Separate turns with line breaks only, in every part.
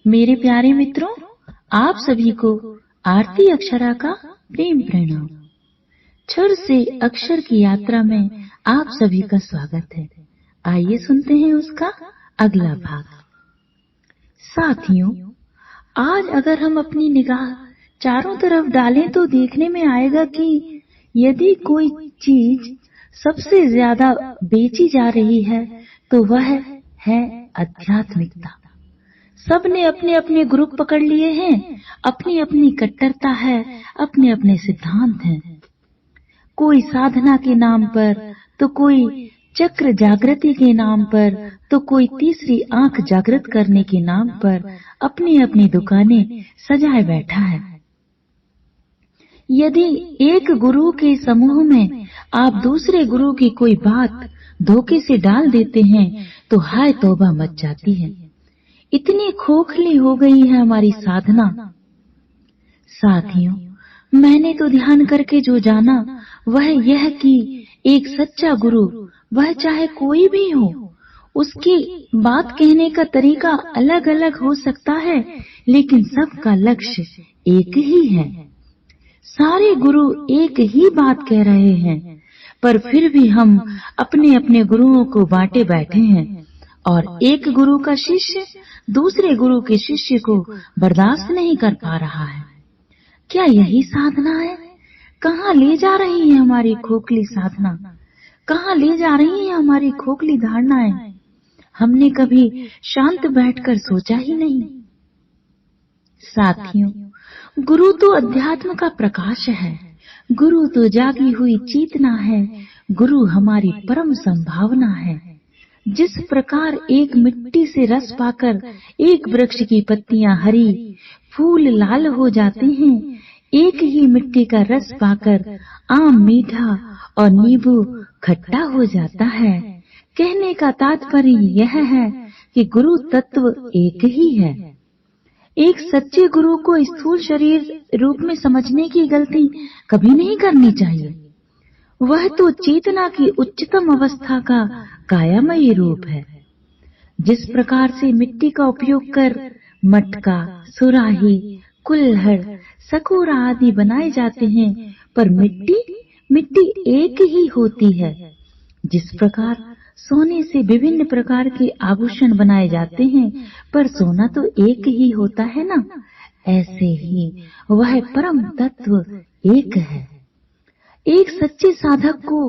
मेरे प्यारे मित्रों, आप सभी को आरती अक्षरा का प्रेम प्रणाम। क्षर से अक्षर की यात्रा में आप सभी का स्वागत है। आइए सुनते हैं उसका अगला भाग। साथियों, आज अगर हम अपनी निगाह चारों तरफ डालें तो देखने में आएगा कि यदि कोई चीज सबसे ज्यादा बेची जा रही है तो वह है आध्यात्मिकता। सबने अपने अपने ग्रुप पकड़ लिए हैं, अपनी अपनी कट्टरता है, अपने अपने सिद्धांत हैं। कोई साधना के नाम पर, तो कोई चक्र जागृति के नाम पर, तो कोई तीसरी आंख जागृत करने के नाम पर अपनी अपनी दुकानें सजाए बैठा है। यदि एक गुरु के समूह में आप दूसरे गुरु की कोई बात धोखे से डाल देते हैं तो हाय तौबा मच जाती है। इतनी खोखली हो गई है हमारी साधना। साथियों, मैंने तो ध्यान करके जो जाना वह यह कि एक सच्चा गुरु, वह चाहे कोई भी हो, उसकी बात कहने का तरीका अलग अलग हो सकता है, लेकिन सबका लक्ष्य एक ही है। सारे गुरु एक ही बात कह रहे हैं, पर फिर भी हम अपने अपने गुरुओं को बांटे बैठे हैं और एक गुरु का शिष्य दूसरे गुरु के शिष्य को बर्दाश्त नहीं कर पा रहा है। क्या यही साधना है? कहाँ ले जा रही है हमारी खोखली साधना? कहाँ ले जा रही है हमारी खोखली धारणाएं? हमने कभी शांत बैठकर सोचा ही नहीं। साथियों, गुरु तो अध्यात्म का प्रकाश है, गुरु तो जागी हुई चेतना है, गुरु हमारी परम संभावना है। जिस प्रकार एक मिट्टी से रस पाकर एक वृक्ष की पत्तियां हरी, फूल लाल हो जाते हैं, एक ही मिट्टी का रस पाकर आम मीठा और नींबू खट्टा हो जाता है। कहने का तात्पर्य यह है कि गुरु तत्व एक ही है। एक सच्चे गुरु को स्थूल शरीर रूप में समझने की गलती कभी नहीं करनी चाहिए। वह तो चेतना की उच्चतम अवस्था का कायामयी रूप है। जिस प्रकार से मिट्टी का उपयोग कर मटका, सुराही, कुल्हड़, सकोरा आदि बनाए जाते हैं, पर मिट्टी एक ही होती है। जिस प्रकार सोने से विभिन्न प्रकार के आभूषण बनाए जाते हैं, पर सोना तो एक ही होता है ना, ऐसे ही वह परम तत्व एक है। एक सच्चे साधक को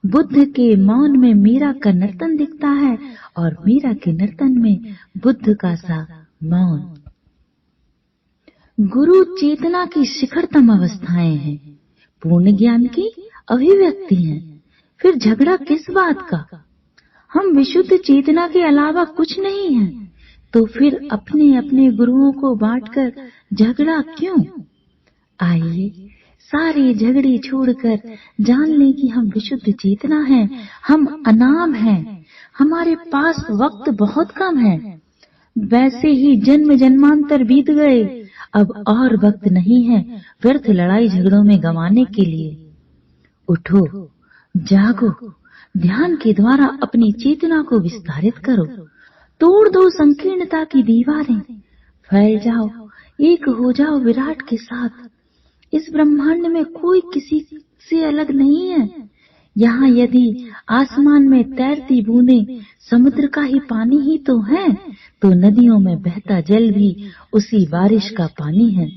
बुद्ध के मौन में मीरा का नर्तन दिखता है और मीरा के नर्तन में बुद्ध का सा मौन। गुरु चेतना की शिखरतम अवस्थाएं हैं, पूर्ण ज्ञान की अभिव्यक्ति हैं। फिर झगड़ा किस बात का? हम विशुद्ध चेतना के अलावा कुछ नहीं है, तो फिर अपने अपने गुरुओं को बांटकर झगड़ा क्यों? आइए सारे झगड़े छोड़कर जान लें कि हम विशुद्ध चेतना हैं, हम अनाम हैं, हमारे पास वक्त बहुत कम है। वैसे ही जन्म जन्मांतर बीत गए, अब और वक्त नहीं है व्यर्थ लड़ाई झगड़ों में गंवाने के लिए। उठो, जागो, ध्यान के द्वारा अपनी चेतना को विस्तारित करो, तोड़ दो संकीर्णता की दीवारें, फैल जाओ, एक हो जाओ विराट के साथ। इस ब्रह्मांड में कोई किसी से अलग नहीं है। यहाँ यदि आसमान में तैरती बूंदें समुद्र का ही पानी ही तो है, तो नदियों में बहता जल भी उसी बारिश का पानी है।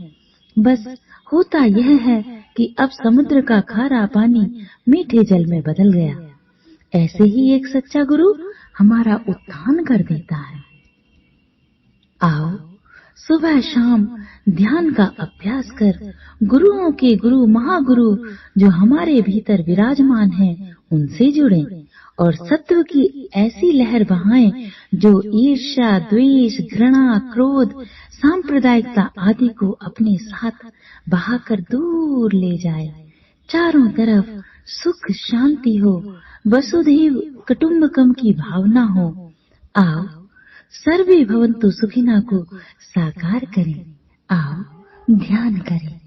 बस होता यह है कि अब समुद्र का खारा पानी मीठे जल में बदल गया। ऐसे ही एक सच्चा गुरु हमारा उत्थान कर देता है। आओ सुबह शाम ध्यान का अभ्यास कर गुरुओं के गुरु महागुरु जो हमारे भीतर विराजमान हैं, उनसे जुड़ें और सत्व की ऐसी लहर बहाएं जो ईर्ष्या, द्वेष, घृणा, क्रोध, सांप्रदायिकता आदि को अपने साथ बहाकर दूर ले जाए। चारों तरफ सुख शांति हो, वसुधैव कुटुम्बकम की भावना हो। आओ सर्वे भवन्तु सुखिनः को साकार करें। आओ ध्यान करें।